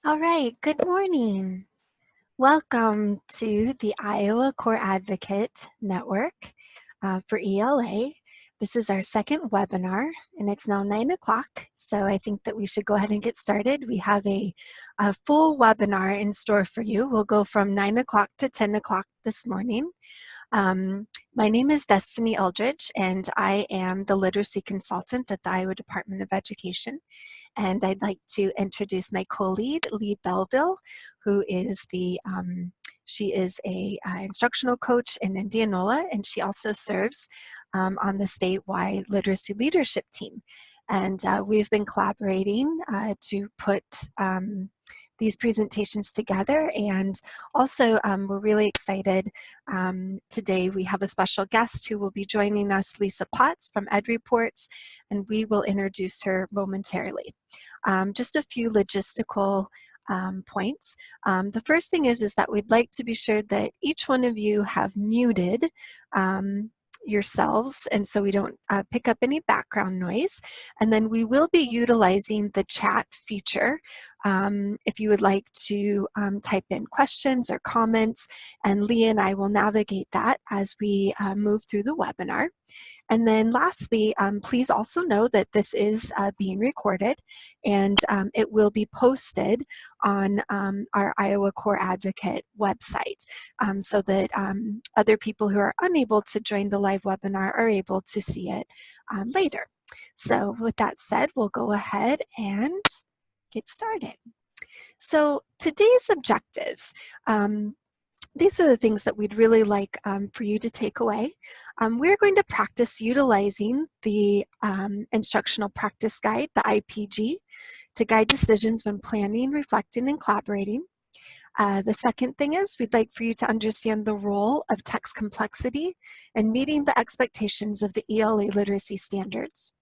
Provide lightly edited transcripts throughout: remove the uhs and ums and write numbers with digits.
All right, good morning. Welcome to the Iowa Core Advocate Network for ELA. This is our second webinar, and it's now 9 o'clock, so I think that we should go ahead and get started. We have a full webinar in store for you. We'll go from 9 o'clock to 10 o'clock this morning. My name is Destiny Eldridge, and I am the Literacy Consultant at the Iowa Department of Education. And I'd like to introduce my co-lead, Lee Belville, who is she is a instructional coach in Indianola, and she also serves on the statewide literacy leadership team. And we've been collaborating to put these presentations together, and also we're really excited. Today we have a special guest who will be joining us, Liisa Potts from Ed Reports, and we will introduce her momentarily. Just a few logistical points. The first thing is that we'd like to be sure that each one of you have muted yourselves, and so we don't pick up any background noise. And then we will be utilizing the chat feature if you would like to type in questions or comments, and Lee and I will navigate that as we move through the webinar. And then lastly, please also know that this is being recorded, and it will be posted on our Iowa Core Advocate website so that other people who are unable to join the live webinar are able to see it later. So with that said, we'll go ahead and get started. So today's objectives. These are the things that we'd really like for you to take away. We're going to practice utilizing the Instructional Practice Guide, the IPG, to guide decisions when planning, reflecting, and collaborating. The second thing is we'd like for you to understand the role of text complexity and meeting the expectations of the ELA literacy standards.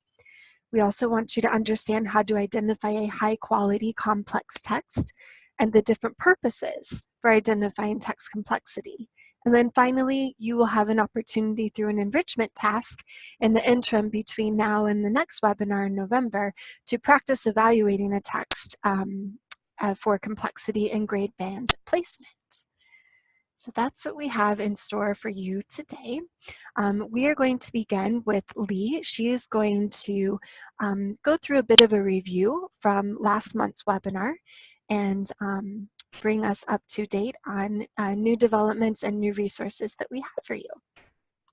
We also want you to understand how to identify a high-quality complex text and the different purposes for identifying text complexity. And then finally, you will have an opportunity through an enrichment task in the interim between now and the next webinar in November to practice evaluating a text for complexity and grade band placement. So that's what we have in store for you today. We are going to begin with Lee. She is going to go through a bit of a review from last month's webinar and bring us up to date on new developments and new resources that we have for you.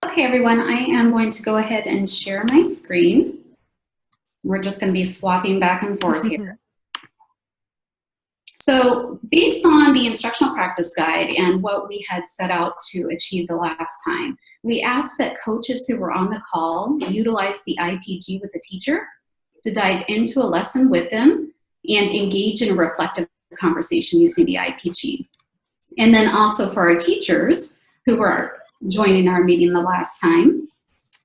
Okay, everyone, I am going to go ahead and share my screen. We're just going to be swapping back and forth here. So based on the instructional practice guide and what we had set out to achieve the last time, we asked that coaches who were on the call utilize the IPG with the teacher to dive into a lesson with them and engage in a reflective conversation using the IPG. And then also for our teachers who were joining our meeting the last time,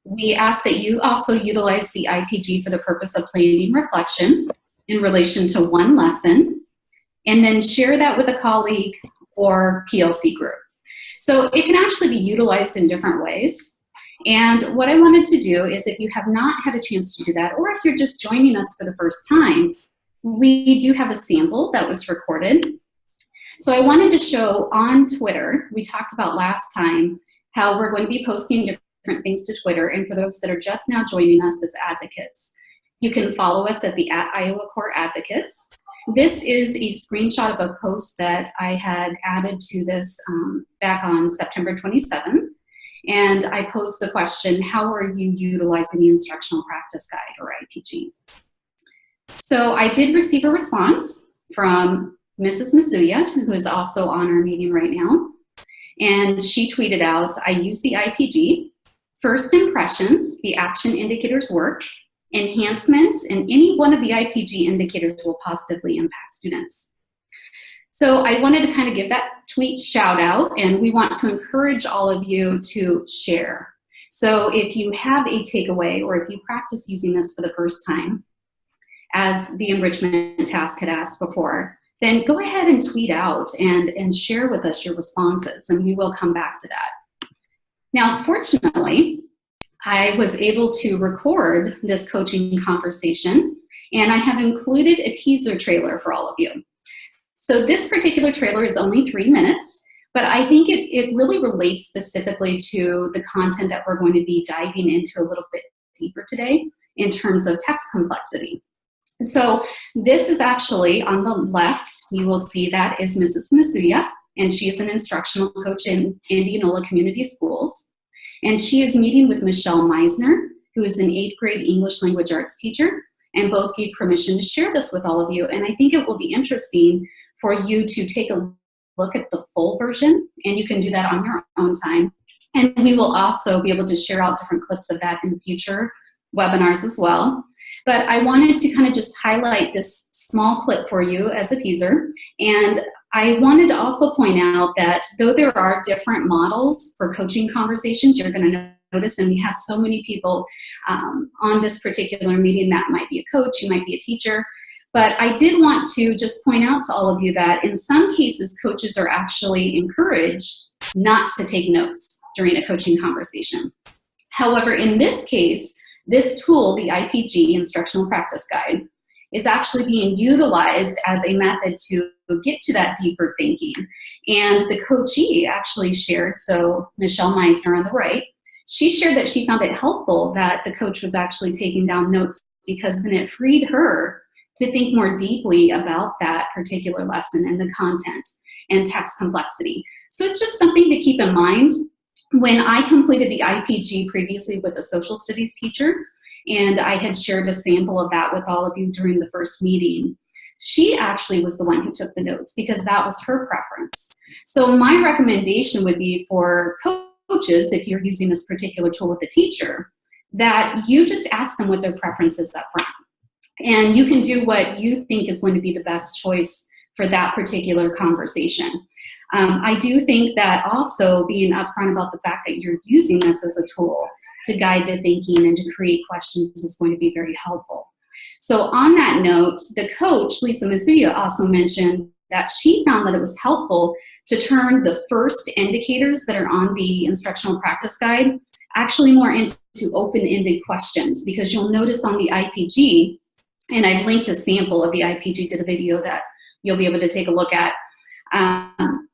we asked that you also utilize the IPG for the purpose of planning reflection in relation to one lesson, and then share that with a colleague or PLC group. So it can actually be utilized in different ways. And what I wanted to do is, if you have not had a chance to do that, or if you're just joining us for the first time, we do have a sample that was recorded. So I wanted to show on Twitter, we talked about last time how we're going to be posting different things to Twitter. And for those that are just now joining us as advocates, you can follow us at Iowa Core Advocates. This is a screenshot of a post that I had added to this back on September 27th. And I posed the question, how are you utilizing the Instructional Practice Guide, or IPG? So I did receive a response from Mrs. Masuya, who is also on our meeting right now. And she tweeted out, I use the IPG, first impressions, the action indicators work, enhancements, and any one of the IPG indicators will positively impact students. So I wanted to kind of give that tweet shout out, and we want to encourage all of you to share. So if you have a takeaway, or if you practice using this for the first time, as the Enrichment Task had asked before, then go ahead and tweet out and share with us your responses, and we will come back to that. Now, fortunately, I was able to record this coaching conversation, and I have included a teaser trailer for all of you. So this particular trailer is only 3 minutes, but I think it really relates specifically to the content that we're going to be diving into a little bit deeper today in terms of text complexity. So this is actually on the left, you will see that is Mrs. Masuya, and she is an instructional coach in Indianola Community Schools. And she is meeting with Michelle Meisner, who is an 8th grade English language arts teacher, and both gave permission to share this with all of you. And I think it will be interesting for you to take a look at the full version, and you can do that on your own time. And we will also be able to share out different clips of that in future webinars as well. But I wanted to kind of just highlight this small clip for you as a teaser. And I wanted to also point out that though there are different models for coaching conversations, you're going to notice, and we have so many people on this particular meeting that might be a coach, you might be a teacher. But I did want to just point out to all of you that in some cases, coaches are actually encouraged not to take notes during a coaching conversation. However, in this case, this tool, the IPG, Instructional Practice Guide, is actually being utilized as a method to get to that deeper thinking. And the coachee actually shared, so Michelle Meisner on the right, she shared that she found it helpful that the coach was actually taking down notes because then it freed her to think more deeply about that particular lesson and the content and text complexity. So it's just something to keep in mind. When I completed the IPG previously with a social studies teacher, and I had shared a sample of that with all of you during the first meeting, she actually was the one who took the notes because that was her preference. So my recommendation would be for coaches, if you're using this particular tool with the teacher, that you just ask them what their preference is up front. And you can do what you think is going to be the best choice for that particular conversation. I do think that also being upfront about the fact that you're using this as a tool to guide the thinking and to create questions is going to be very helpful. So on that note, the coach, Liisa Masuya, also mentioned that she found that it was helpful to turn the first indicators that are on the instructional practice guide actually more into open-ended questions, because you'll notice on the IPG, and I've linked a sample of the IPG to the video that you'll be able to take a look at,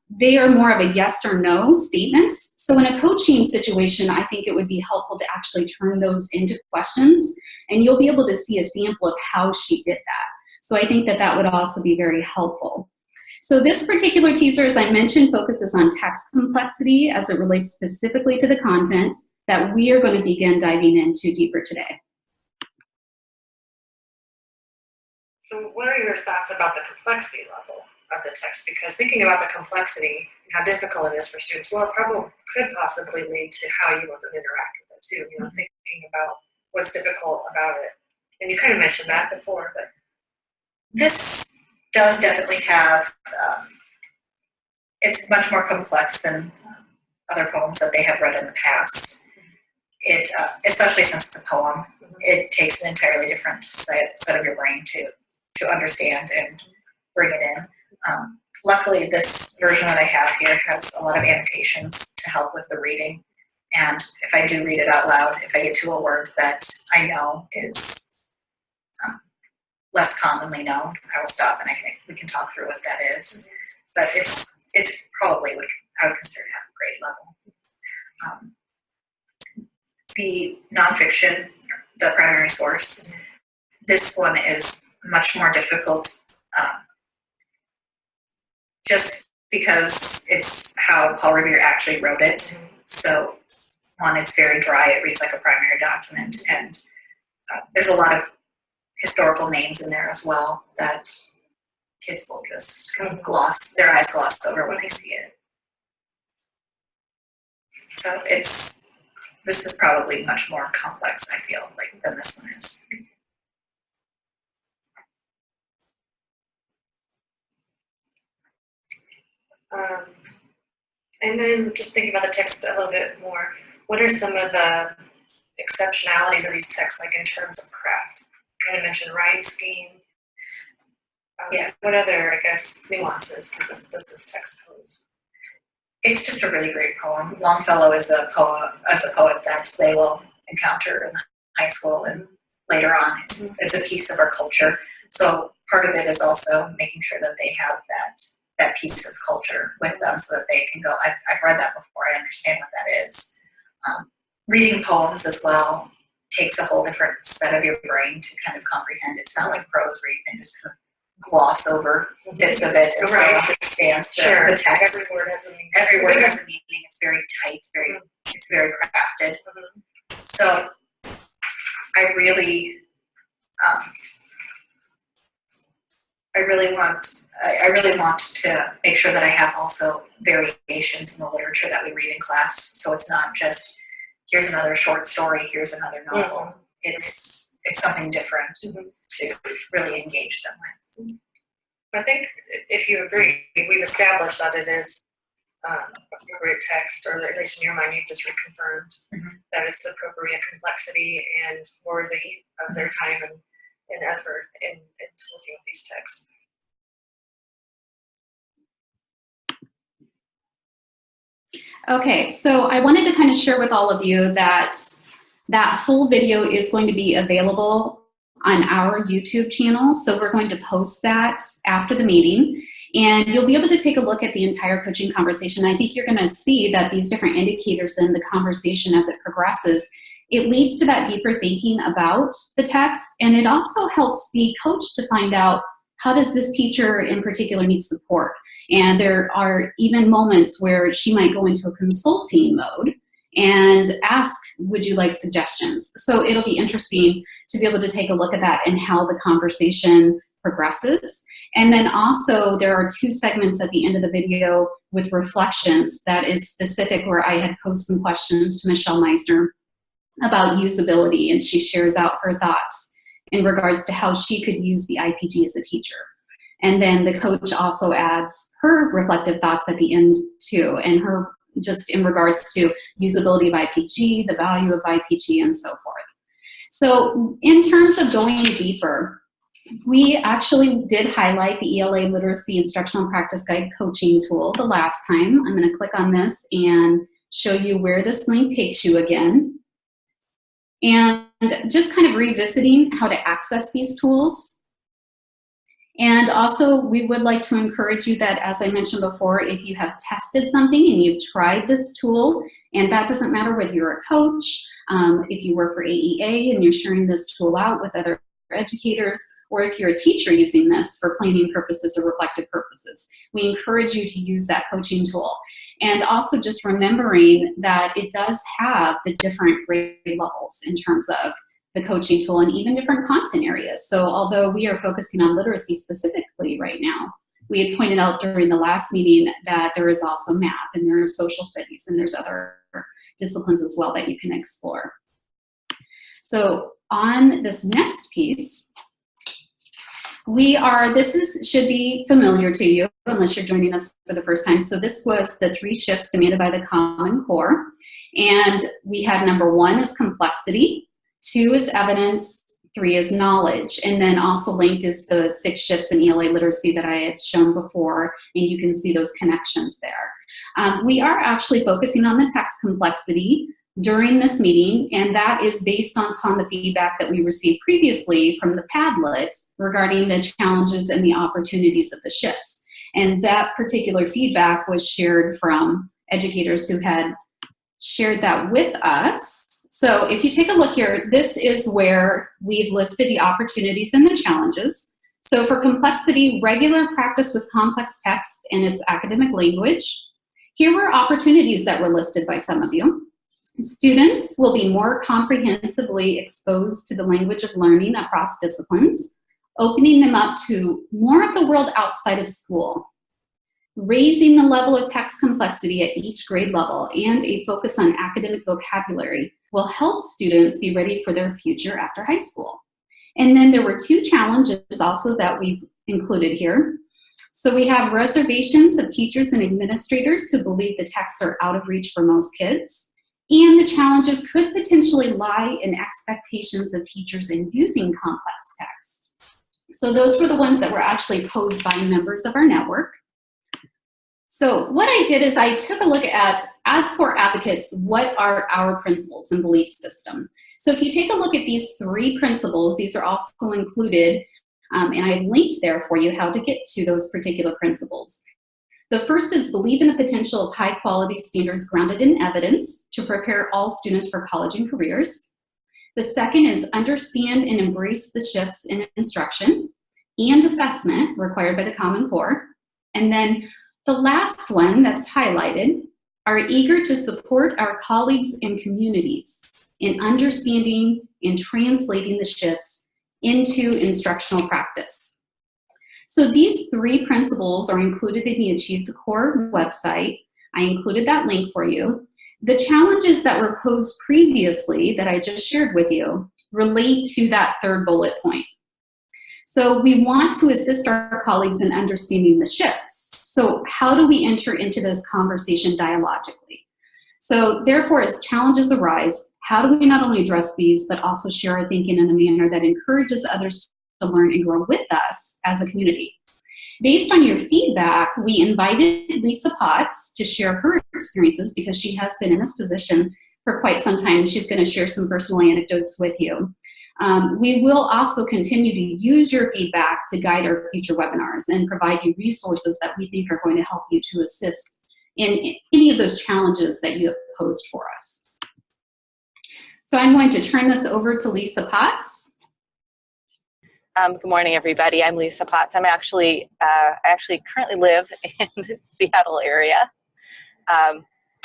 they are more of a yes or no statements. So in a coaching situation, I think it would be helpful to actually turn those into questions, and you'll be able to see a sample of how she did that. So I think that that would also be very helpful. So this particular teaser, as I mentioned, focuses on text complexity as it relates specifically to the content that we are going to begin diving into deeper today. So what are your thoughts about the complexity level of the text? Because thinking about the complexity and how difficult it is for students, well, it probably could possibly lead to how you want them to interact with it too. You know, thinking about what's difficult about it. And you kind of mentioned that before, but this does definitely have, it's much more complex than other poems that they have read in the past. It, especially since it's a poem, it takes an entirely different set of your brain to understand and bring it in. Luckily, this version that I have here has a lot of annotations to help with the reading. And if I do read it out loud, if I get to a word that I know is less commonly known, I will stop and we can talk through what that is. But it's probably what I would consider to have a grade level. The nonfiction, the primary source, this one is much more difficult just because it's how Paul Revere actually wrote it. So one, it's very dry, it reads like a primary document, and there's a lot of historical names in there as well that kids will just kind of their eyes gloss over when they see it. So this is probably much more complex, I feel like, than this one is. And then just thinking about the text a little bit more, what are some of the exceptionalities of these texts, like in terms of craft? Kind of mentioned rhyme scheme. Yeah. What other, I guess, nuances does this text pose? It's just a really great poem. Longfellow is a poet that they will encounter in high school and later on. It's a piece of our culture. So part of it is also making sure that they have that piece of culture with them so that they can go, I've read that before, I understand what that is. Reading poems as well takes a whole different set of your brain to kind of comprehend. It's not like prose where you can just kind of gloss over bits of it and still understand the text. Every word has a meaning. Every word has a meaning. It's very tight, it's very crafted. So I really want to make sure that I have also variations in the literature that we read in class. So it's not just, here's another short story, here's another novel. It's something different to really engage them with. I think if you agree, we've established that it is appropriate text, or at least in your mind, you've just reconfirmed that it's the appropriate complexity and worthy of their time and effort in looking at these texts. Okay, so I wanted to kind of share with all of you that that full video is going to be available on our YouTube channel. So we're going to post that after the meeting, and you'll be able to take a look at the entire coaching conversation. I think you're going to see that these different indicators in the conversation as it progresses, it leads to that deeper thinking about the text, and it also helps the coach to find out, how does this teacher in particular need support? And there are even moments where she might go into a consulting mode and ask, would you like suggestions? So it'll be interesting to be able to take a look at that and how the conversation progresses. And then also there are 2 segments at the end of the video with reflections that is specific, where I had posed some questions to Michelle Meisner about usability, and she shares out her thoughts in regards to how she could use the IPG as a teacher. And then the coach also adds her reflective thoughts at the end too, and her just in regards to usability of IPG, the value of IPG, and so forth. So in terms of going deeper, we actually did highlight the ELA Literacy Instructional Practice Guide coaching tool the last time. I'm going to click on this and show you where this link takes you again. And just kind of revisiting how to access these tools. And also, we would like to encourage you that, as I mentioned before, if you have tested something and you've tried this tool, and that doesn't matter whether you're a coach, if you work for AEA and you're sharing this tool out with other educators, or if you're a teacher using this for planning purposes or reflective purposes, we encourage you to use that coaching tool. And also just remembering that it does have the different grade levels in terms of the coaching tool, and even different content areas. So although we are focusing on literacy specifically right now, we had pointed out during the last meeting that there is also math, and there are social studies, and there's other disciplines as well that you can explore. So on this next piece, should be familiar to you unless you're joining us for the first time. So this was the 3 shifts demanded by the Common Core. And we had number 1 is complexity, 2 is evidence, 3 is knowledge. And then also linked is the 6 shifts in ELA literacy that I had shown before, and you can see those connections there. We are actually focusing on the text complexity during this meeting, and that is based upon the feedback that we received previously from the Padlet regarding the challenges and the opportunities of the shifts. And that particular feedback was shared from educators who had shared that with us. So if you take a look here, this is where we've listed the opportunities and the challenges. So for complexity, regular practice with complex text and its academic language. Here were opportunities that were listed by some of you. Students will be more comprehensively exposed to the language of learning across disciplines, opening them up to more of the world outside of school. Raising the level of text complexity at each grade level and a focus on academic vocabulary will help students be ready for their future after high school. And then there were 2 challenges also that we've included here. So we have reservations of teachers and administrators who believe the texts are out of reach for most kids. And the challenges could potentially lie in expectations of teachers in using complex text. So those were the ones that were actually posed by members of our network. So what I did is I took a look at, as core advocates, what are our principles and belief system? So if you take a look at these 3 principles, these are also included And I linked there for you how to get to those particular principles. The first is believe in the potential of high quality standards grounded in evidence to prepare all students for college and careers. The second is understand and embrace the shifts in instruction and assessment required by the Common Core. And then the last one that's highlighted are eager to support our colleagues and communities in understanding and translating the shifts into instructional practice. So these three principles are included in the Achieve the Core website. I included that link for you. The challenges that were posed previously that I just shared with you relate to that third bullet point. So we want to assist our colleagues in understanding the shifts. So how do we enter into this conversation dialogically? So therefore, as challenges arise, how do we not only address these, but also share our thinking in a manner that encourages others to learn and grow with us as a community? Based on your feedback, we invited Liisa Potts to share her experiences because she has been in this position for quite some time. She's going to share some personal anecdotes with you. We will also continue to use your feedback to guide our future webinars and provide you resources that we think are going to help you to assist in any of those challenges that you have posed for us. So I'm going to turn this over to Liisa Potts. Good morning, everybody. I'm Liisa Potts. I actually currently live in the Seattle area.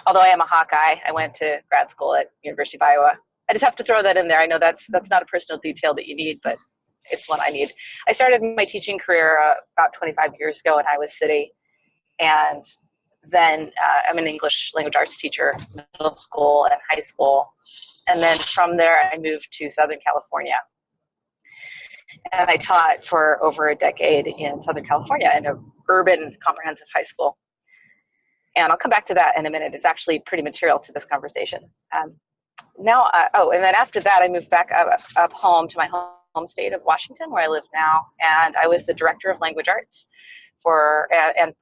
Although I am a Hawkeye, I went to grad school at University of Iowa. I just have to throw that in there. I know that's not a personal detail that you need, but it's one I need. I started my teaching career about 25 years ago in Iowa City, and then I'm an English language arts teacher, middle school and high school, and then from there I moved to Southern California. And I taught for over a decade in Southern California in an urban comprehensive high school. And I'll come back to that in a minute. It's actually pretty material to this conversation. And then after that, I moved back up home to my home state of Washington, where I live now. And I was the director of language arts and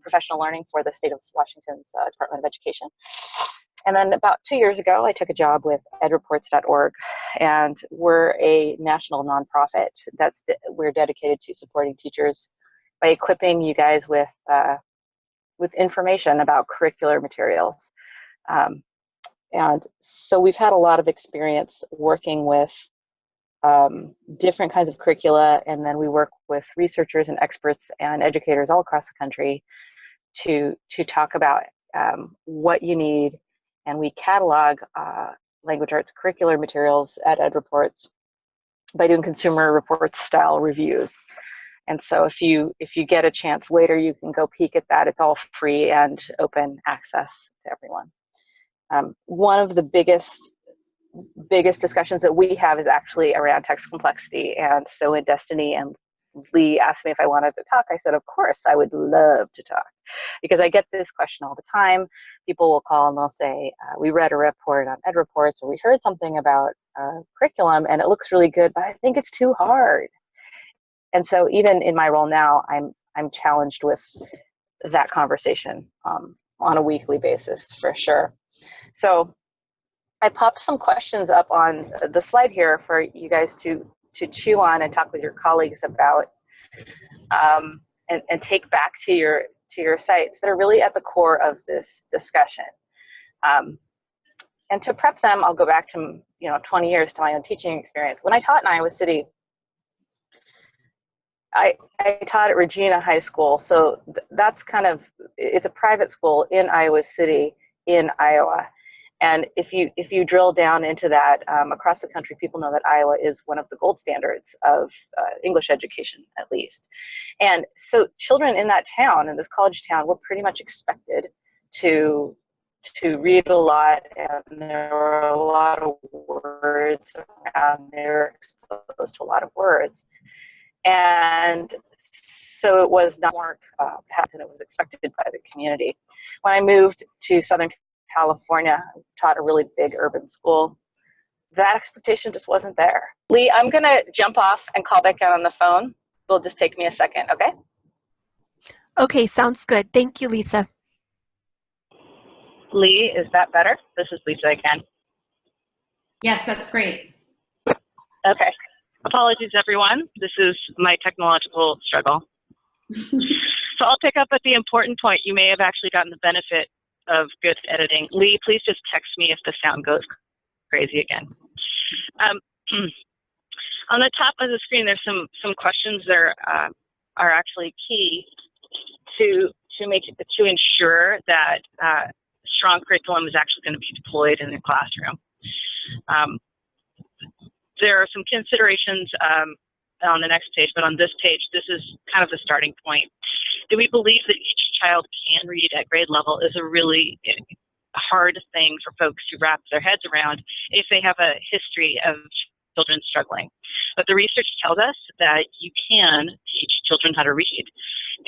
professional learning for the state of Washington's Department of Education. And then about 2 years ago, I took a job with edreports.org, and we're a national nonprofit we're dedicated to supporting teachers by equipping you guys with information about curricular materials. And so we've had a lot of experience working with different kinds of curricula, and then we work with researchers and experts and educators all across the country to talk about what you need. And we catalog language arts curricular materials at EdReports by doing consumer reports style reviews. And so if you get a chance later, you can go peek at that. It's all free and open access to everyone. One of the biggest discussions that we have is actually around text complexity. And so in Destiny and Lee asked me if I wanted to talk. I said, of course, I would love to talk, because I get this question all the time. People will call and they'll say, we read a report on EdReports, or we heard something about curriculum and it looks really good, but I think it's too hard. And so even in my role now, I'm challenged with that conversation on a weekly basis for sure. So I popped some questions up on the slide here for you guys to chew on and talk with your colleagues about, and take back to your sites that are really at the core of this discussion. And to prep them, I'll go back to 20 years to my own teaching experience. When I taught in Iowa City, I taught at Regina High School, so that's it's a private school in Iowa City in Iowa. And if you drill down into that, across the country, people know that Iowa is one of the gold standards of English education, at least. And so children in that town, in this college town, were pretty much expected to read a lot, and there were a lot of words around. They were exposed to a lot of words. And so it was not more than it was expected by the community. When I moved to Southern California, I taught a really big urban school. That expectation just wasn't there. Lee, I'm going to jump off and call back on the phone. It'll just take me a second, okay? Okay, sounds good. Thank you, Liisa. Lee, is that better? This is Liisa again. Yes, that's great. Okay. Apologies, everyone. This is my technological struggle. So I'll pick up at the important point. You may have actually gotten the benefit of good editing. Lee, please just text me if the sound goes crazy again. On the top of the screen, there's some questions that are actually key to ensure that strong curriculum is actually going to be deployed in the classroom. There are some considerations on the next page, but on this page, this is kind of the starting point. Do we believe that each child can read at grade level is a really hard thing for folks to wrap their heads around if they have a history of children struggling. But the research tells us that you can teach children how to read.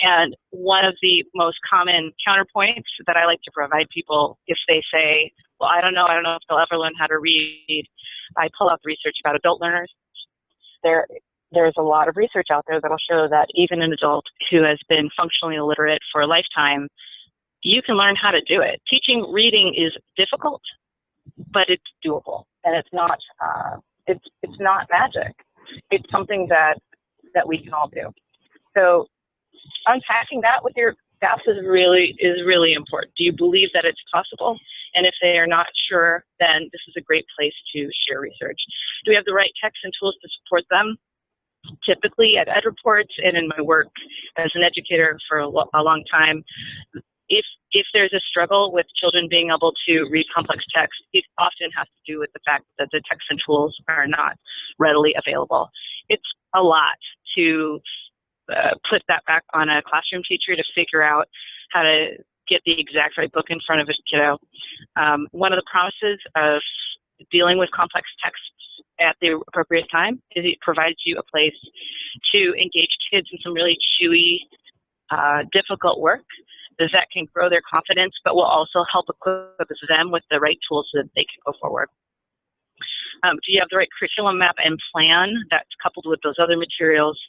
And one of the most common counterpoints that I like to provide people if they say, well, I don't know if they'll ever learn how to read, I pull out the research about adult learners. There's a lot of research out there that'll show that even an adult who has been functionally illiterate for a lifetime, you can learn how to do it. Teaching reading is difficult, but it's doable, and it's not magic. It's something that we can all do. So unpacking that with your staff is really important. Do you believe that it's possible? And if they are not sure, then this is a great place to share research. Do we have the right texts and tools to support them? Typically at EdReports and in my work as an educator for a long time, if there's a struggle with children being able to read complex text, it often has to do with the fact that the texts and tools are not readily available. It's a lot to put that back on a classroom teacher to figure out how to get the exact right book in front of a kiddo. One of the promises of dealing with complex texts at the appropriate time is it provides you a place to engage kids in some really chewy, difficult work that can grow their confidence, but will also help equip them with the right tools so that they can go forward. Do you have the right curriculum map and plan that's coupled with those other materials?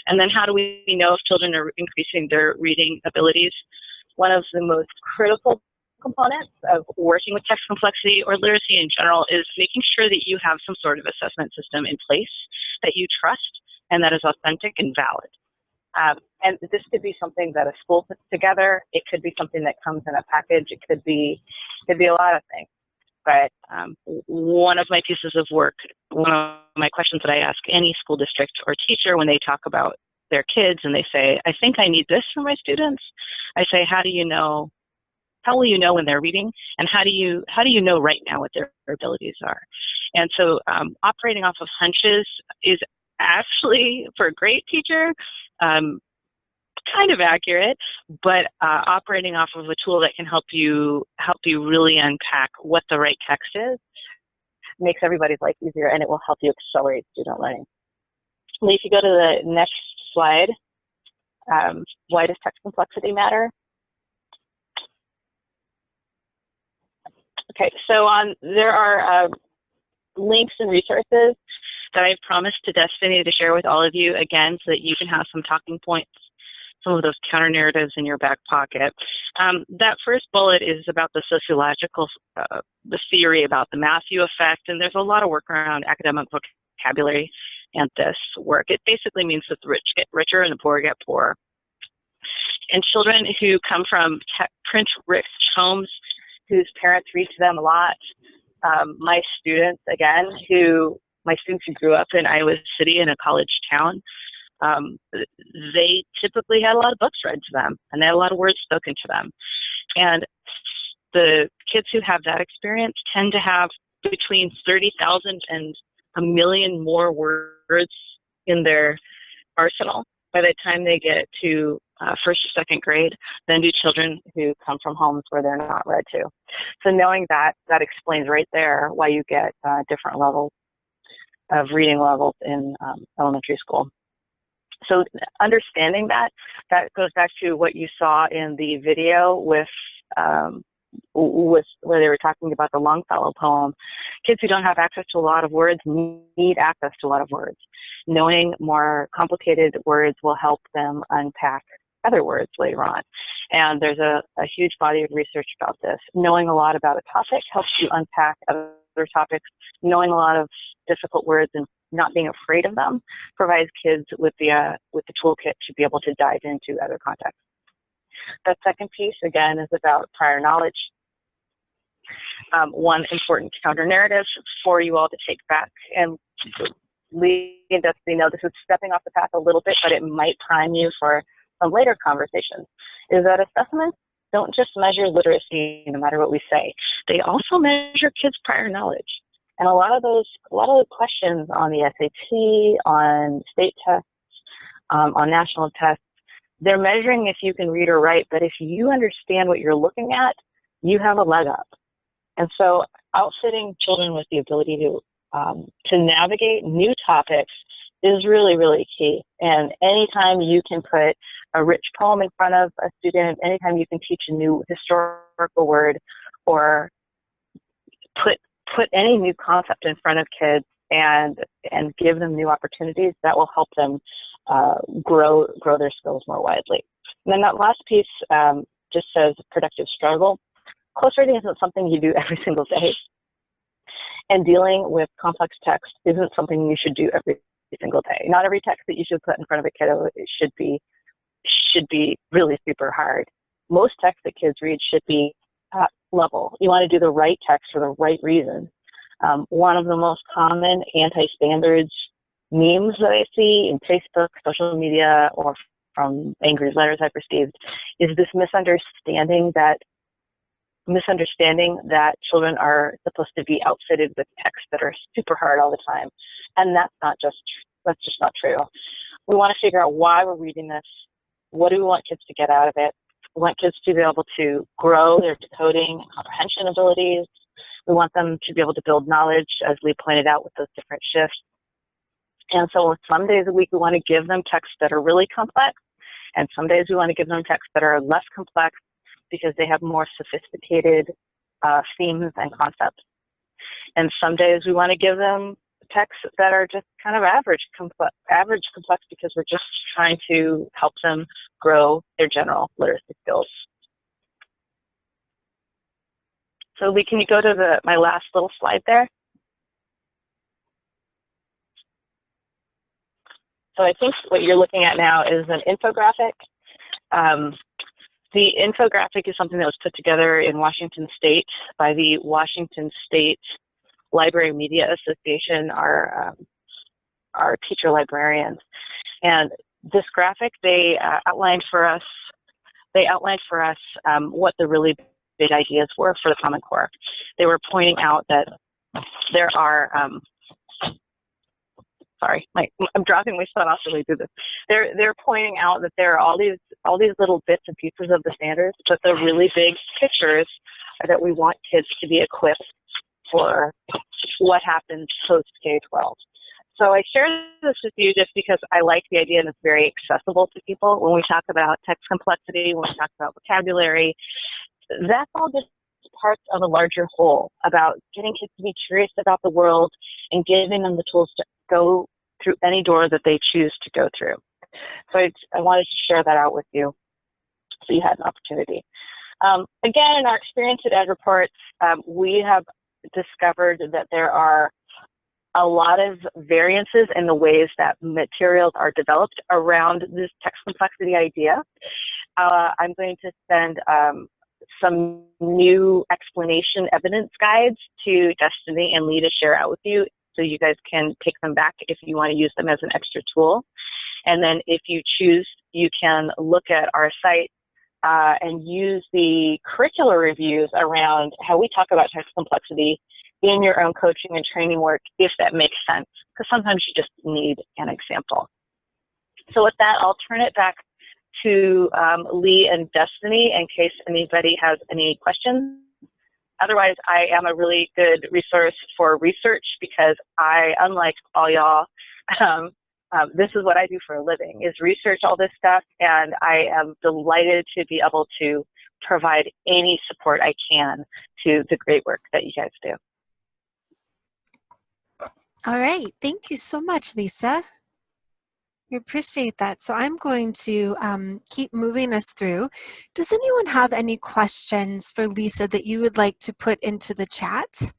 And then how do we know if children are increasing their reading abilities? One of the most critical components of working with text complexity or literacy in general is making sure that you have some sort of assessment system in place that you trust and that is authentic and valid. And this could be something that a school puts together. It could be something that comes in a package. It could be a lot of things. But one of my pieces of work, one of my questions that I ask any school district or teacher when they talk about their kids and they say, I think I need this for my students, I say, how will you know when they're reading, and how do you know right now what their abilities are? And so operating off of hunches is actually, for a great teacher, kind of accurate, but operating off of a tool that can help you really unpack what the right text is makes everybody's life easier, and it will help you accelerate student learning. Lee, if you go to the next slide, why does text complexity matter? Okay, so there are links and resources that I've promised to Destiny to share with all of you, again, so that you can have some talking points, some of those counter narratives in your back pocket. That first bullet is about the sociological, the theory about the Matthew effect, and there's a lot of work around academic vocabulary and this work. It basically means that the rich get richer and the poor get poorer. And children who come from print-rich homes, whose parents read to them a lot, my students who grew up in Iowa City in a college town, they typically had a lot of books read to them, and they had a lot of words spoken to them. And the kids who have that experience tend to have between 30,000 and 1 million more words in their arsenal by the time they get to first or second grade than do children who come from homes where they're not read to. So knowing that explains right there why you get different levels of reading levels in elementary school. So understanding that goes back to what you saw in the video with where they were talking about the Longfellow poem. Kids who don't have access to a lot of words need access to a lot of words. Knowing more complicated words will help them unpack other words later on. And there's a huge body of research about this. Knowing a lot about a topic helps you unpack other topics. Knowing a lot of difficult words and not being afraid of them provides kids with the toolkit to be able to dive into other contexts. That second piece, again, is about prior knowledge. One important counter-narrative for you all to take back, and Lee and Destiny know this is stepping off the path a little bit, but it might prime you for some later conversations, is that assessments don't just measure literacy no matter what we say. They also measure kids' prior knowledge. And a lot of the questions on the SAT, on state tests, on national tests, they're measuring if you can read or write, but if you understand what you're looking at, you have a leg up. And so outfitting children with the ability to navigate new topics is really, really key. And anytime you can put a rich poem in front of a student, anytime you can teach a new historical word, or put any new concept in front of kids and give them new opportunities, that will help them grow their skills more widely. And then that last piece just says productive struggle. Close reading isn't something you do every single day. And dealing with complex text isn't something you should do every single day. Not every text that you should put in front of a kiddo should be really super hard. Most text that kids read should be level. You want to do the right text for the right reason. One of the most common anti-standards memes that I see in Facebook, social media, or from angry letters I've received is this misunderstanding that children are supposed to be outfitted with texts that are super hard all the time. And that's just not true. We want to figure out why we're reading this. What do we want kids to get out of it? We want kids to be able to grow their decoding and comprehension abilities. We want them to be able to build knowledge, as Lee pointed out, with those different shifts. And so some days a week we want to give them texts that are really complex, and some days we want to give them texts that are less complex because they have more sophisticated themes and concepts. And some days we want to give them texts that are just kind of average complex because we're just trying to help them grow their general literacy skills. So Lee, can you go to my last little slide there? So I think what you're looking at now is an infographic. The infographic is something that was put together in Washington State by the Washington State Library Media Association, our teacher librarians. And this graphic, they outlined for us what the really big ideas were for the Common Core. They were pointing out that there are sorry, I'm dropping my son off as I do this. They're pointing out that there are all these little bits and pieces of the standards, but the really big pictures are that we want kids to be equipped for what happens post K-12. So I share this with you just because I like the idea and it's very accessible to people. When we talk about text complexity, when we talk about vocabulary, that's all just parts of a larger whole about getting kids to be curious about the world and giving them the tools to go through any door that they choose to go through. So I wanted to share that out with you so you had an opportunity. Again, in our experience at Ed Reports, we have discovered that there are a lot of variances in the ways that materials are developed around this text complexity idea. I'm going to send some new explanation evidence guides to Destiny and Lee to share out with you, so you guys can take them back if you want to use them as an extra tool. And then if you choose, you can look at our site and use the curricular reviews around how we talk about text complexity in your own coaching and training work, if that makes sense, because sometimes you just need an example. So with that, I'll turn it back to Lee and Destiny in case anybody has any questions. Otherwise, I am a really good resource for research because unlike all y'all, this is what I do for a living, is research all this stuff, and I am delighted to be able to provide any support I can to the great work that you guys do. All right, thank you so much, Lisa. We appreciate that. So I'm going to keep moving us through. Does anyone have any questions for Lisa that you would like to put into the chat?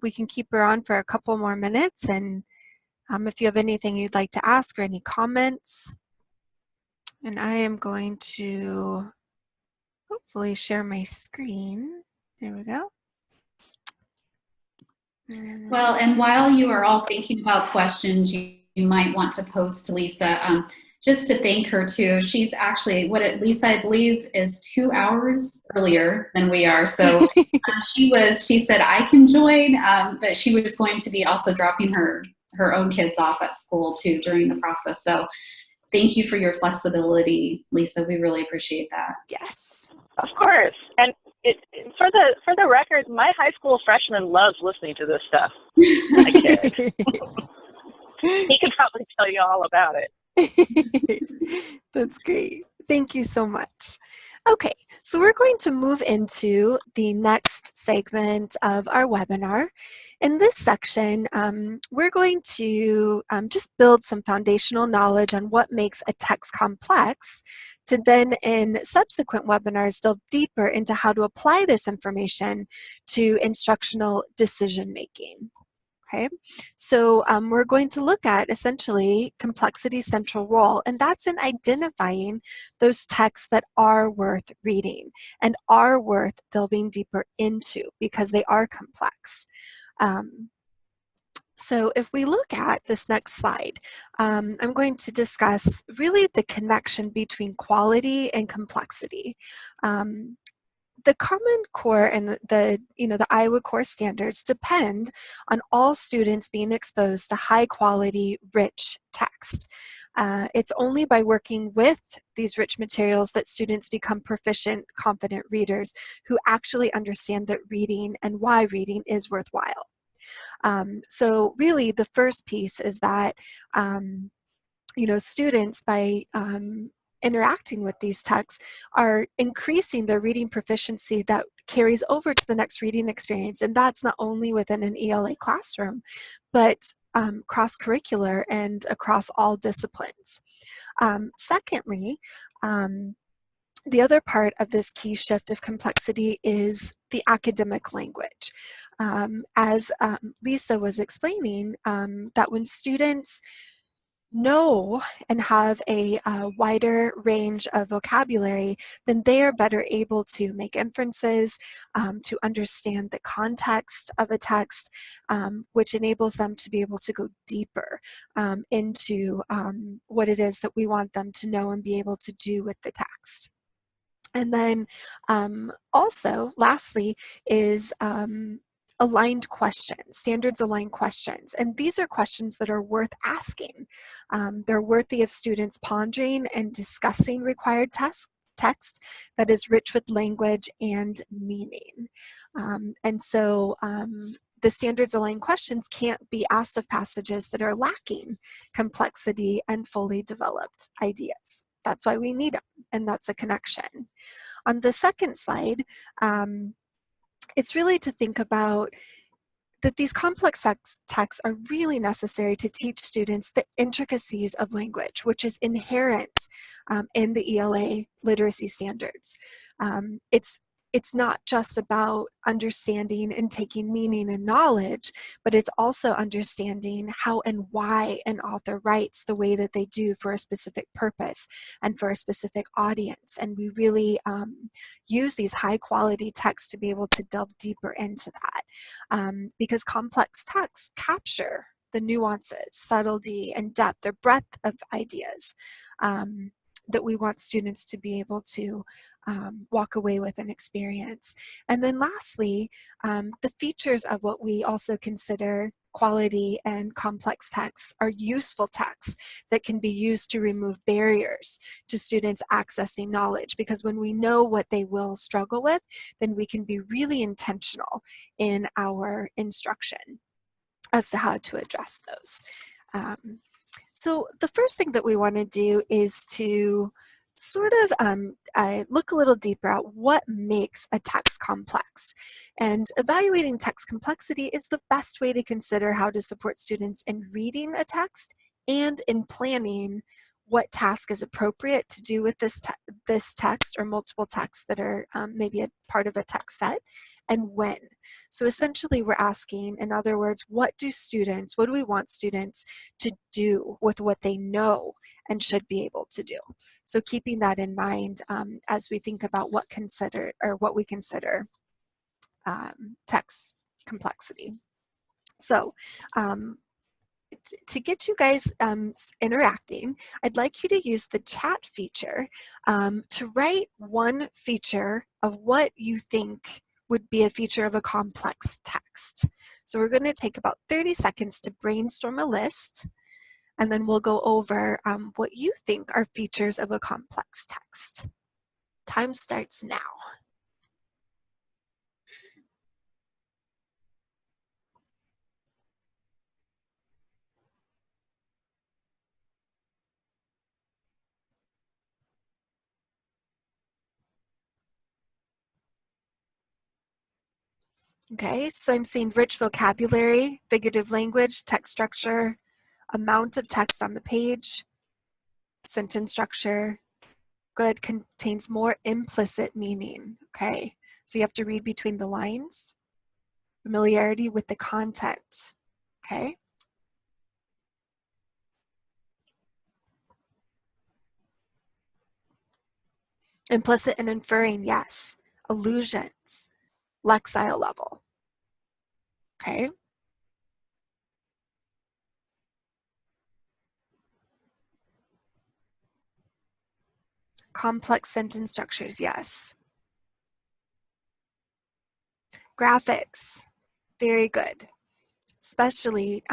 We can keep her on for a couple more minutes and If you have anything you'd like to ask or any comments. And I am going to hopefully share my screen. There we go. Well, and while you are all thinking about questions you might want to pose to Liisa, just to thank her too. She's actually, Liisa, I believe, is 2 hours earlier than we are. So she said, I can join, but she was going to be also dropping her own kids off at school too during the process. So thank you for your flexibility, Liisa. We really appreciate that. Yes. Of course. And for the record, my high school freshman loves listening to this stuff. My kid. He could probably tell you all about it. That's great. Thank you so much. Okay, so we're going to move into the next segment of our webinar. In this section, we're going to just build some foundational knowledge on what makes a text complex, to then in subsequent webinars delve deeper into how to apply this information to instructional decision making. Okay, so we're going to look at essentially complexity's central role, and that's in identifying those texts that are worth reading and are worth delving deeper into because they are complex. So if we look at this next slide, I'm going to discuss really the connection between quality and complexity. The Common Core and the Iowa Core standards depend on all students being exposed to high quality, rich text. It's only by working with these rich materials that students become proficient, confident readers who actually understand that reading and why reading is worthwhile. So really the first piece is that students, by interacting with these texts, are increasing their reading proficiency that carries over to the next reading experience. And that's not only within an ELA classroom, but cross-curricular and across all disciplines. Secondly, the other part of this key shift of complexity is the academic language. As Liisa was explaining, that when students know and have a wider range of vocabulary, then they are better able to make inferences, to understand the context of a text, which enables them to be able to go deeper into what it is that we want them to know and be able to do with the text. And then also, lastly, is aligned questions, standards aligned questions. And these are questions that are worth asking. They're worthy of students pondering and discussing required text that is rich with language and meaning. And so the standards aligned questions can't be asked of passages that are lacking complexity and fully developed ideas. That's why we need them, and that's a connection. On the second slide, it's really to think about that these complex texts are really necessary to teach students the intricacies of language, which is inherent in the ELA literacy standards. It's not just about understanding and taking meaning and knowledge, but it's also understanding how and why an author writes the way that they do for a specific purpose and for a specific audience. And we really use these high quality texts to be able to delve deeper into that, because complex texts capture the nuances, subtlety, and depth or breadth of ideas that we want students to be able to walk away with and experience. And then lastly, the features of what we also consider quality and complex texts are useful texts that can be used to remove barriers to students accessing knowledge, because when we know what they will struggle with, then we can be really intentional in our instruction as to how to address those. So the first thing that we want to do is to sort of look a little deeper at what makes a text complex. And evaluating text complexity is the best way to consider how to support students in reading a text and in planning what task is appropriate to do with this text or multiple texts that are maybe a part of a text set, and when. So essentially we're asking, in other words, what do we want students to do with what they know and should be able to do? So keeping that in mind as we think about what we consider text complexity. So to get you guys interacting, I'd like you to use the chat feature to write one feature of what you think would be a feature of a complex text. So we're going to take about 30 seconds to brainstorm a list, and then we'll go over what you think are features of a complex text. Time starts now. Okay, so I'm seeing rich vocabulary, figurative language, text structure, amount of text on the page, sentence structure. Good, contains more implicit meaning. Okay, so you have to read between the lines. Familiarity with the content. Okay. Implicit and inferring, yes. Allusions. Lexile level. Okay. Complex sentence structures, yes. Graphics, very good. Especially,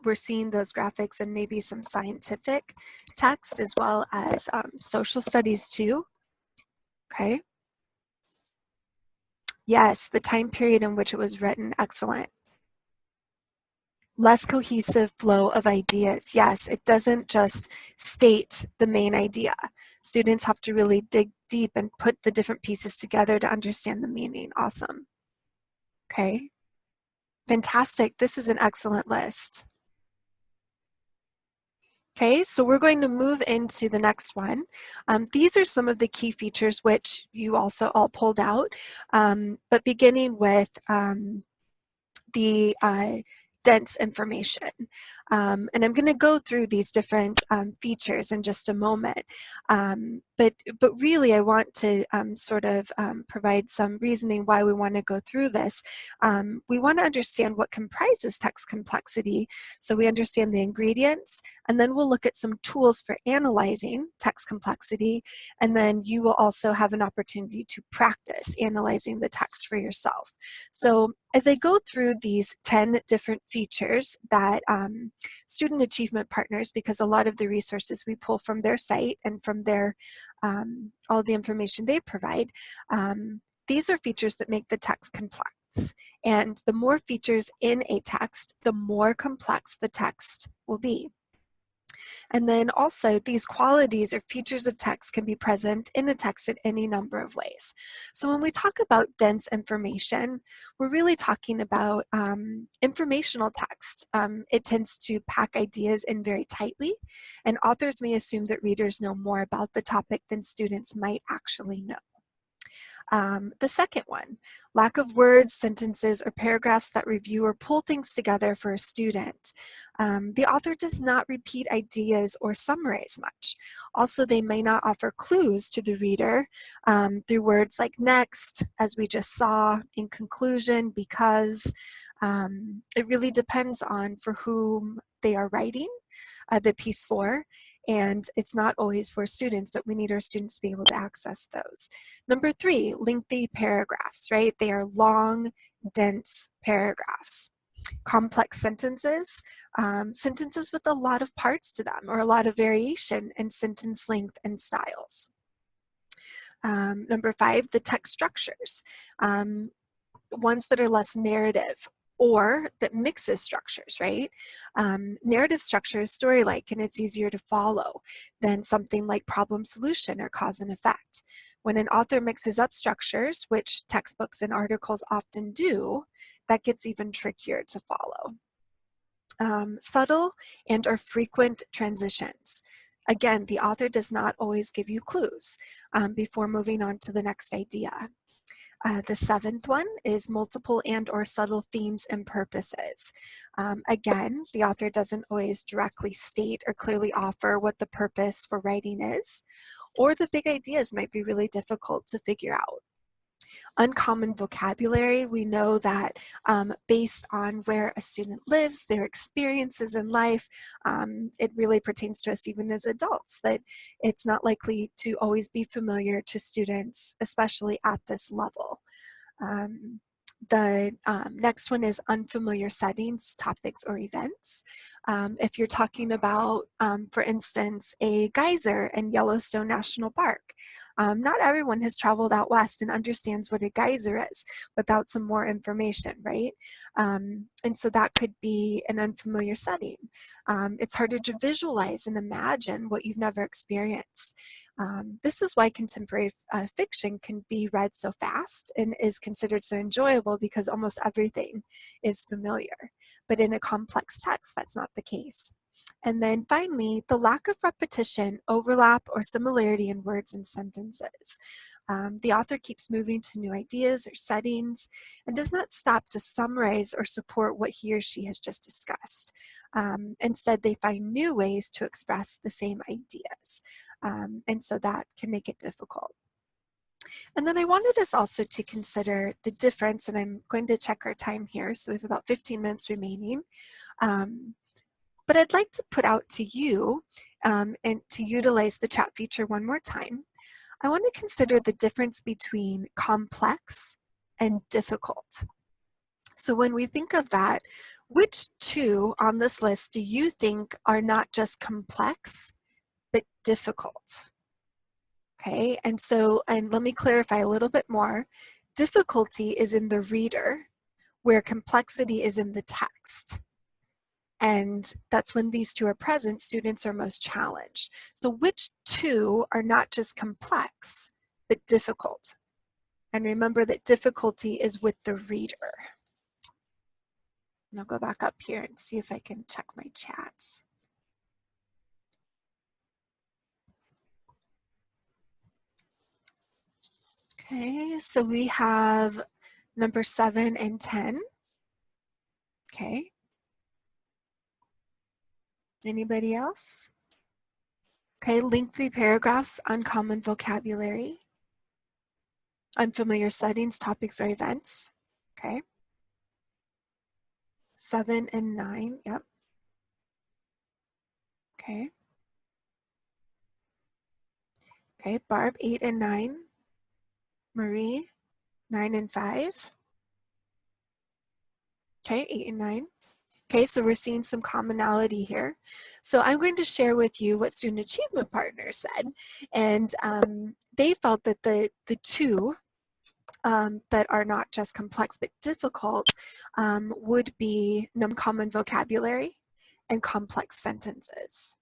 we're seeing those graphics in maybe some scientific text as well as social studies too. Okay. Yes, the time period in which it was written, excellent. Less cohesive flow of ideas. Yes, it doesn't just state the main idea. Students have to really dig deep and put the different pieces together to understand the meaning. Awesome. Okay. Fantastic. This is an excellent list. Okay, so we're going to move into the next one. These are some of the key features which you also all pulled out, but beginning with the dense information. And I'm going to go through these different features in just a moment. But really, I want to sort of provide some reasoning why we want to go through this. We want to understand what comprises text complexity, so we understand the ingredients, and then we'll look at some tools for analyzing text complexity, and then you will also have an opportunity to practice analyzing the text for yourself. So as I go through these 10 different features that student achievement partners, because a lot of the resources we pull from their site and from their all the information they provide, these are features that make the text complex. And the more features in a text, the more complex the text will be. And then also these qualities or features of text can be present in a text in any number of ways. So when we talk about dense information, we're really talking about informational text. It tends to pack ideas in very tightly, and authors may assume that readers know more about the topic than students might actually know. The second one, lack of words, sentences, or paragraphs that review or pull things together for a student. The author does not repeat ideas or summarize much. Also, they may not offer clues to the reader through words like next, as we just saw, in conclusion, because. It really depends on for whom they are writing the piece for, and it's not always for students, but we need our students to be able to access those. Number 3, lengthy paragraphs, right? They are long, dense paragraphs. Complex sentences, sentences with a lot of parts to them or a lot of variation in sentence length and styles. Number 5, the text structures, ones that are less narrative or that mixes structures, right? Narrative structure is story-like and it's easier to follow than something like problem solution or cause and effect. When an author mixes up structures, which textbooks and articles often do, that gets even trickier to follow. Subtle and or frequent transitions. Again, the author does not always give you clues before moving on to the next idea. The seventh one is multiple and or subtle themes and purposes. Again, the author doesn't always directly state or clearly offer what the purpose for writing is, or the big ideas might be really difficult to figure out. Uncommon vocabulary, we know that based on where a student lives, their experiences in life, it really pertains to us even as adults, that it's not likely to always be familiar to students, especially at this level. The next one is unfamiliar settings, topics, or events. If you're talking about, for instance, a geyser in Yellowstone National Park, not everyone has traveled out west and understands what a geyser is without some more information, right? And so that could be an unfamiliar setting. It's harder to visualize and imagine what you've never experienced. This is why contemporary fiction can be read so fast and is considered so enjoyable, because almost everything is familiar. But in a complex text, that's not the case. And then finally, the lack of repetition, overlap, or similarity in words and sentences. The author keeps moving to new ideas or settings and does not stop to summarize or support what he or she has just discussed. Instead, they find new ways to express the same ideas. And so that can make it difficult. And then I wanted us also to consider the difference, and I'm going to check our time here, so we have about 15 minutes remaining. But I'd like to put out to you, and to utilize the chat feature one more time, I want to consider the difference between complex and difficult. So when we think of that, which two on this list do you think are not just complex, but difficult? Okay, and let me clarify a little bit more. Difficulty is in the reader, where complexity is in the text. And that's when these two are present, students are most challenged. So which two are not just complex, but difficult? And remember that difficulty is with the reader. And I'll go back up here and see if I can check my chat. Okay, so we have number 7 and 10. Okay. Anybody else? Okay, lengthy paragraphs, uncommon vocabulary, unfamiliar settings, topics, or events. Okay. 7 and 9, yep. Okay. Okay, Barb, 8 and 9. Marie, 9 and 5. Okay, 8 and 9. Okay, so we're seeing some commonality here. So I'm going to share with you what Student Achievement Partners said. And they felt that the two that are not just complex but difficult would be uncommon vocabulary and complex sentences.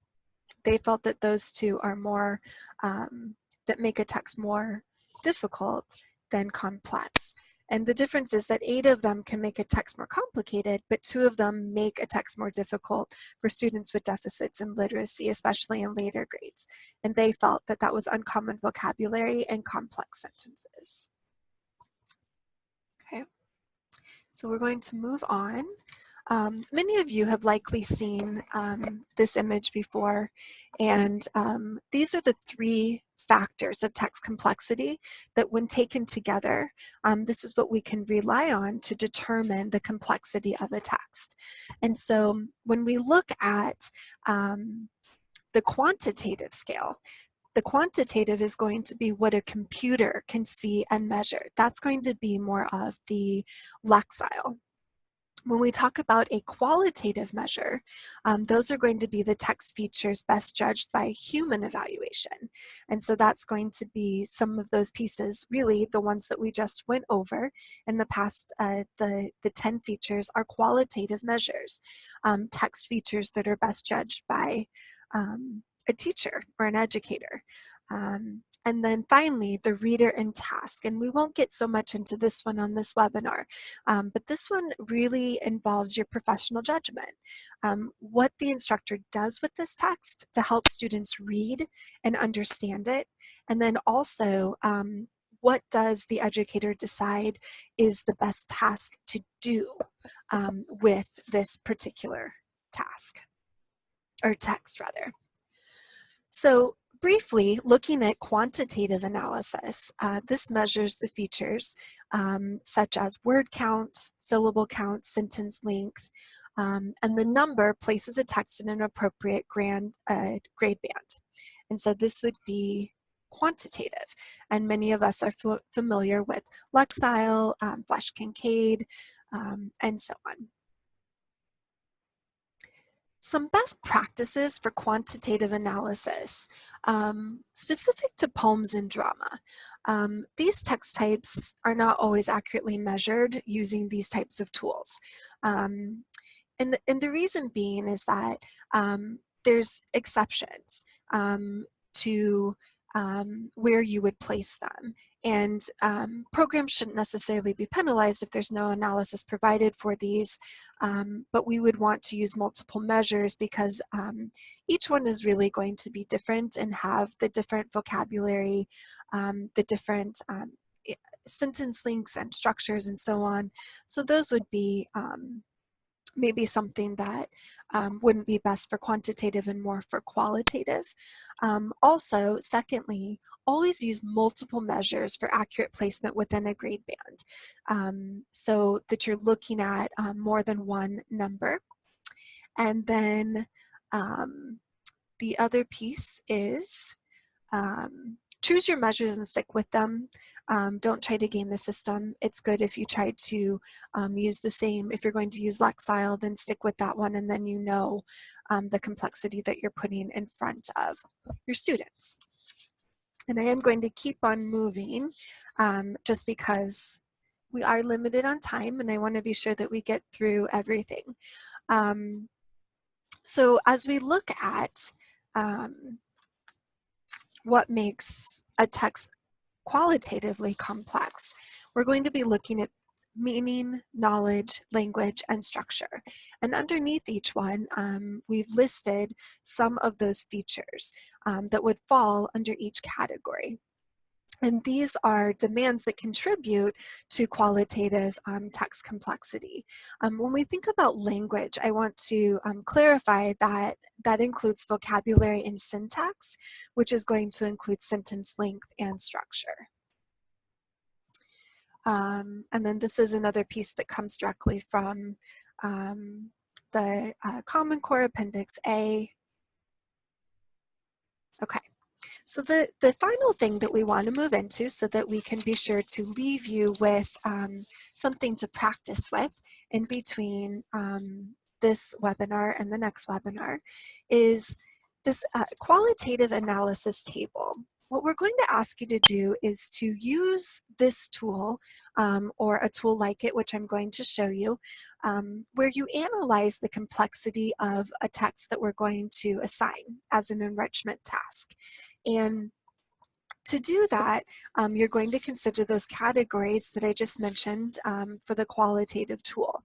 They felt that those two are more, that make a text more difficult than complex. And the difference is that 8 of them can make a text more complicated, but 2 of them make a text more difficult for students with deficits in literacy, especially in later grades. And they felt that that was uncommon vocabulary and complex sentences. Okay, so we're going to move on. Many of you have likely seen this image before, and these are the 3 factors of text complexity that when taken together, this is what we can rely on to determine the complexity of a text. And so when we look at the quantitative scale, the quantitative is going to be what a computer can see and measure. That's going to be more of the lexile. When we talk about a qualitative measure, those are going to be the text features best judged by human evaluation. And so that's going to be some of those pieces, really the ones that we just went over in the past, the 10 features are qualitative measures, text features that are best judged by a teacher or an educator. And then finally, the reader and task. And we won't get so much into this one on this webinar, but this one really involves your professional judgment. What the instructor does with this text to help students read and understand it. And then also, what does the educator decide is the best task to do with this particular task, or text rather. So briefly, looking at quantitative analysis, this measures the features such as word count, syllable count, sentence length, and the number places a text in an appropriate grade band. And so this would be quantitative, and many of us are familiar with Lexile, Flesch-Kincaid, and so on. Some best practices for quantitative analysis, specific to poems and drama. These text types are not always accurately measured using these types of tools. And the reason being is that there's exceptions to where you would place them. And programs shouldn't necessarily be penalized if there's no analysis provided for these, but we would want to use multiple measures because each one is really going to be different and have the different vocabulary, the different sentence links and structures and so on. So those would be maybe something that wouldn't be best for quantitative and more for qualitative. Also, secondly, always use multiple measures for accurate placement within a grade band so that you're looking at more than one number. And then the other piece is choose your measures and stick with them. Don't try to game the system. It's good if you try to use the same. If you're going to use Lexile, then stick with that one, and then you know the complexity that you're putting in front of your students. And I am going to keep on moving just because we are limited on time, and I want to be sure that we get through everything. So as we look at what makes a text qualitatively complex, we're going to be looking at meaning, knowledge, language, and structure. And underneath each one, we've listed some of those features that would fall under each category. And these are demands that contribute to qualitative text complexity. When we think about language, I want to clarify that that includes vocabulary and syntax, which is going to include sentence length and structure. And then this is another piece that comes directly from the Common Core Appendix A. Okay. So the final thing that we want to move into so that we can be sure to leave you with something to practice with in between this webinar and the next webinar is this qualitative analysis table. What we're going to ask you to do is to use this tool or a tool like it, which I'm going to show you, where you analyze the complexity of a text that we're going to assign as an enrichment task. And to do that, you're going to consider those categories that I just mentioned for the qualitative tool.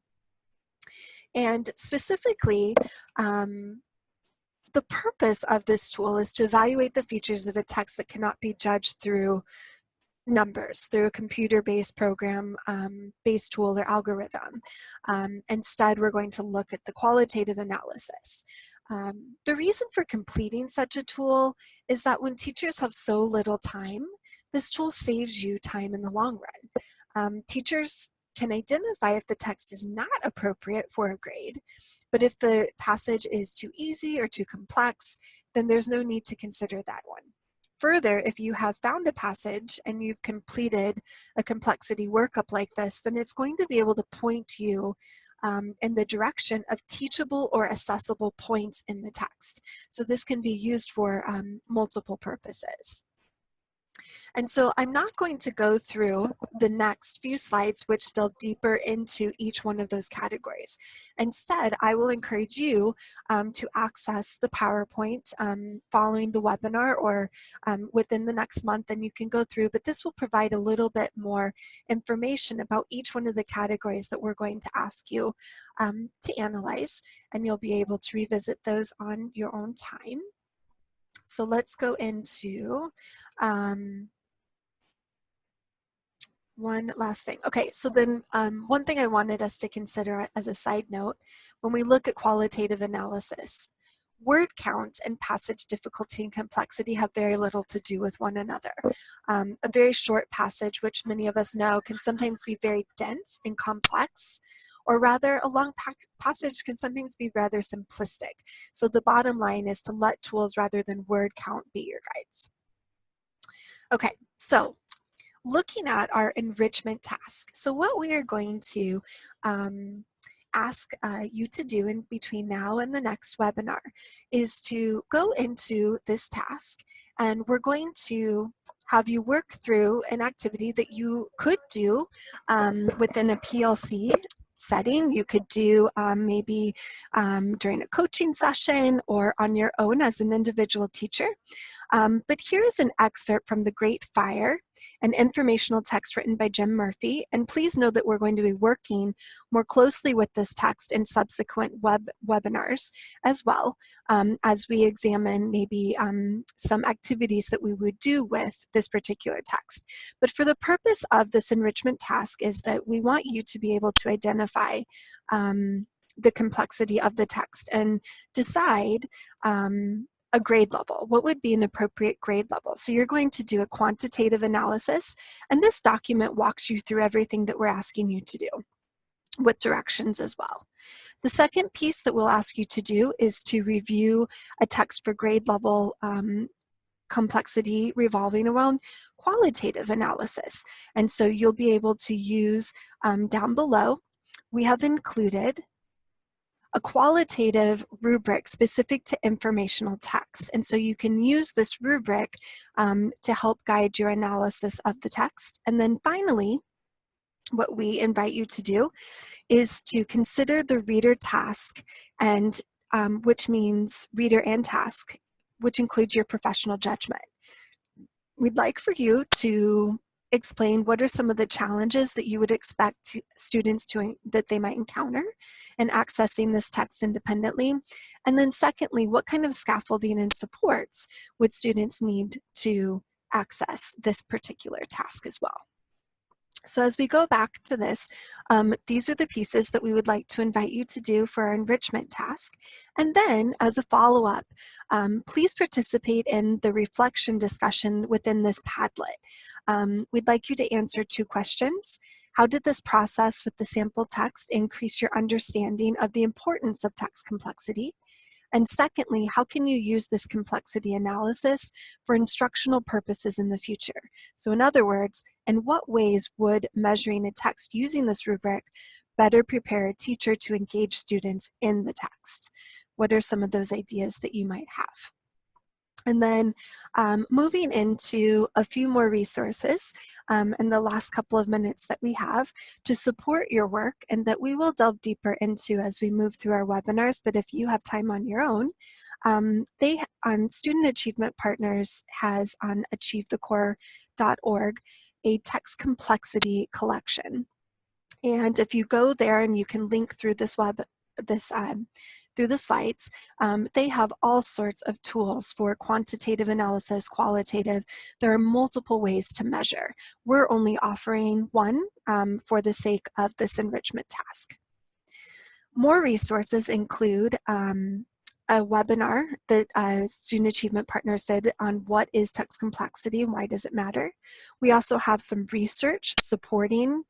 And specifically, the purpose of this tool is to evaluate the features of a text that cannot be judged through numbers, through a computer-based program, based tool or algorithm. Instead, we're going to look at the qualitative analysis. The reason for completing such a tool is that when teachers have so little time, this tool saves you time in the long run. Teachers can identify if the text is not appropriate for a grade, but if the passage is too easy or too complex, then there's no need to consider that one. Further, if you have found a passage and you've completed a complexity workup like this, then it's going to be able to point you in the direction of teachable or accessible points in the text. So this can be used for multiple purposes. And so I'm not going to go through the next few slides which delve deeper into each one of those categories. Instead, I will encourage you to access the PowerPoint following the webinar or within the next month, and you can go through, but this will provide a little bit more information about each one of the categories that we're going to ask you to analyze, and you'll be able to revisit those on your own time. So let's go into one last thing. Okay, so then one thing I wanted us to consider as a side note, when we look at qualitative analysis, word count and passage difficulty and complexity have very little to do with one another. A very short passage, which many of us know can sometimes be very dense and complex, or rather a long passage can sometimes be rather simplistic. So the bottom line is to let tools rather than word count be your guides. Okay, so looking at our enrichment task. So what we are going to ask you to do in between now and the next webinar is to go into this task, and we're going to have you work through an activity that you could do within a PLC setting. You could do maybe during a coaching session or on your own as an individual teacher. But here's an excerpt from The Great Fire, an informational text written by Jim Murphy. And please know that we're going to be working more closely with this text in subsequent webinars as well, as we examine maybe some activities that we would do with this particular text. But for the purpose of this enrichment task is that we want you to be able to identify the complexity of the text and decide a grade level. What would be an appropriate grade level? So you're going to do a quantitative analysis, and this document walks you through everything that we're asking you to do, with directions as well. The second piece that we'll ask you to do is to review a text for grade level complexity revolving around qualitative analysis. And so you'll be able to use down below, we have included a qualitative rubric specific to informational text. And so you can use this rubric to help guide your analysis of the text. And then finally, what we invite you to do is to consider the reader task, and which means reader and task, which includes your professional judgment. We'd like for you to explain what are some of the challenges that you would expect students that they might encounter in accessing this text independently. And then secondly, what kind of scaffolding and supports would students need to access this particular task as well. So as we go back to this, these are the pieces that we would like to invite you to do for our enrichment task. And then as a follow-up, please participate in the reflection discussion within this Padlet. We'd like you to answer 2 questions. How did this process with the sample text increase your understanding of the importance of text complexity? And secondly, how can you use this complexity analysis for instructional purposes in the future? So in other words, in what ways would measuring a text using this rubric better prepare a teacher to engage students in the text? What are some of those ideas that you might have? And then moving into a few more resources in the last couple of minutes that we have to support your work, and that we will delve deeper into as we move through our webinars. But if you have time on your own, Student Achievement Partners has on achievethecore.org a text complexity collection. And if you go there, and you can link through through the slides, they have all sorts of tools for quantitative analysis, qualitative. There are multiple ways to measure. We're only offering one for the sake of this enrichment task. More resources include a webinar that Student Achievement Partners did on what is text complexity and why does it matter. We also have some research supporting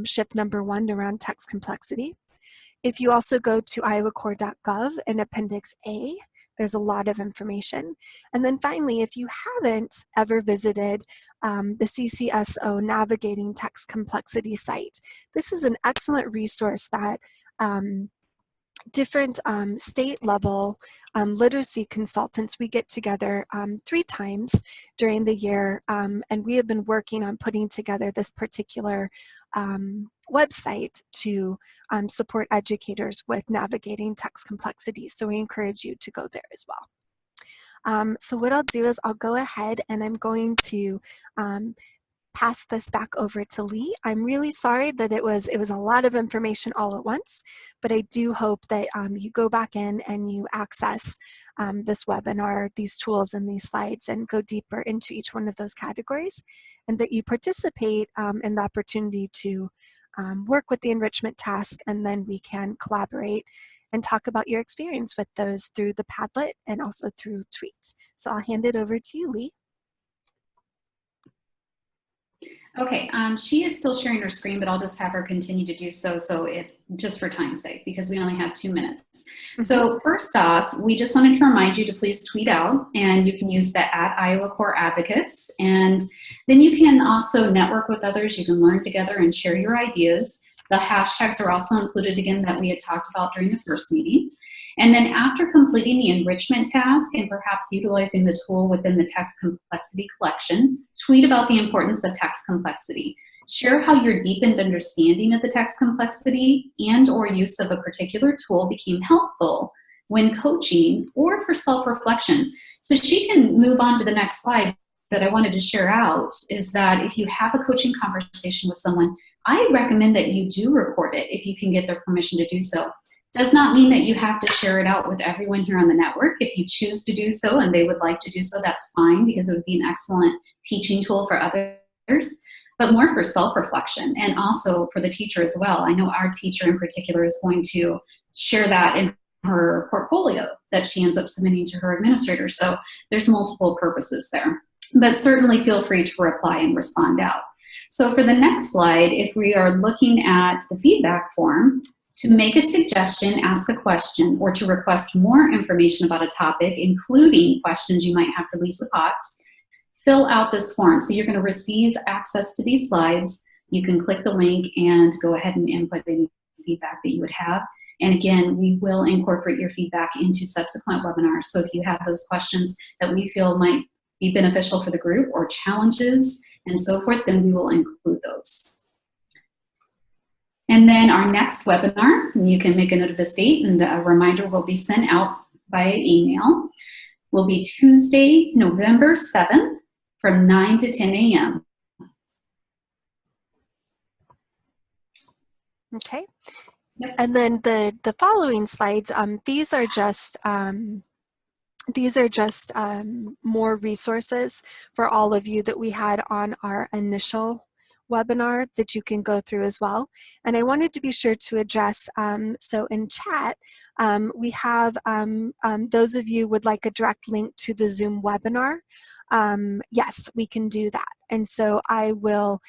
shift number 1 around text complexity. If you also go to iowacorps.gov in Appendix A, there's a lot of information. And then finally, if you haven't ever visited the CCSO Navigating Text Complexity site, this is an excellent resource that different state level literacy consultants. We get together 3 times during the year, and we have been working on putting together this particular website to support educators with navigating text complexity. So we encourage you to go there as well. So what I'll do is I'll go ahead and I'm going to pass this back over to Lee. I'm really sorry that it was a lot of information all at once, but I do hope that you go back in and you access this webinar, these tools and these slides, and go deeper into each one of those categories, and that you participate in the opportunity to work with the enrichment task, and then we can collaborate and talk about your experience with those through the Padlet and also through tweets. So I'll hand it over to you, Lee. Okay, she is still sharing her screen, but I'll just have her continue to do so, just for time's sake, because we only have 2 minutes. So first off, we just wanted to remind you to please tweet out, and you can use the @Iowa Core Advocates, and then you can also network with others. You can learn together and share your ideas. The hashtags are also included again that we had talked about during the first meeting. And then after completing the enrichment task and perhaps utilizing the tool within the text complexity collection, tweet about the importance of text complexity. Share how your deepened understanding of the text complexity and or use of a particular tool became helpful when coaching or for self-reflection. So she can move on to the next slide, but I wanted to share out is that if you have a coaching conversation with someone, I recommend that you do record it if you can get their permission to do so. Does not mean that you have to share it out with everyone here on the network. If you choose to do so and they would like to do so, that's fine, because it would be an excellent teaching tool for others, but more for self-reflection and also for the teacher as well. I know our teacher in particular is going to share that in her portfolio that she ends up submitting to her administrator. So there's multiple purposes there, but certainly feel free to reply and respond out. So for the next slide, if we are looking at the feedback form, to make a suggestion, ask a question, or to request more information about a topic, including questions you might have for Liisa Potts, fill out this form. So you're going to receive access to these slides. You can click the link and go ahead and input any feedback that you would have. And again, we will incorporate your feedback into subsequent webinars. So if you have those questions that we feel might be beneficial for the group or challenges and so forth, then we will include those. And then our next webinar, and you can make a note of this date, and a reminder will be sent out via email, will be Tuesday, November 7th from 9 to 10 a.m. Okay. Yep. And then the following slides, these are just more resources for all of you that we had on our initial webinar that you can go through as well. And I wanted to be sure to address, so in chat, we have those of you would like a direct link to the Zoom webinar. Yes, we can do that. And so I will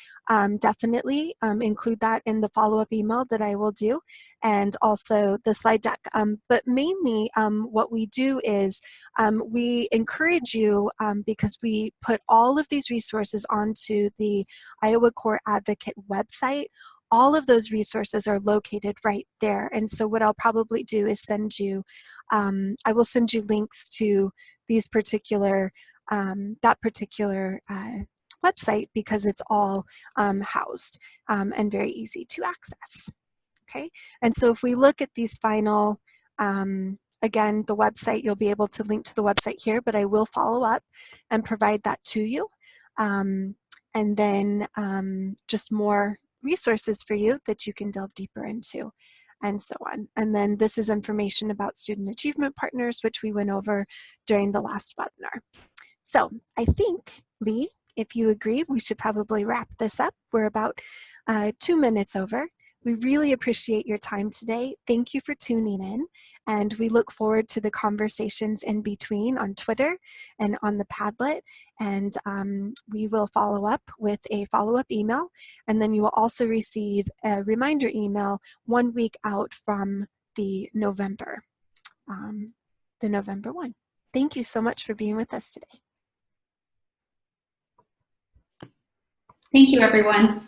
definitely include that in the follow-up email that I will do, and also the slide deck. But mainly what we do is we encourage you, because we put all of these resources onto the Iowa Core Advocate website. All of those resources are located right there. And so what I'll probably do is send you, I will send you links to these particular, that particular website, because it's all housed and very easy to access. Okay, and so if we look at these final, again, the website, you'll be able to link to the website here, but I will follow up and provide that to you. And then just more resources for you that you can delve deeper into, and so on. And then this is information about student achievement partners, which we went over during the last webinar. So I think, Lee, if you agree, we should probably wrap this up. We're about 2 minutes over. We really appreciate your time today. Thank you for tuning in, and we look forward to the conversations in between on Twitter and on the Padlet, and we will follow up with a follow-up email, and then you will also receive a reminder email 1 week out from the November 1. Thank you so much for being with us today. Thank you, everyone.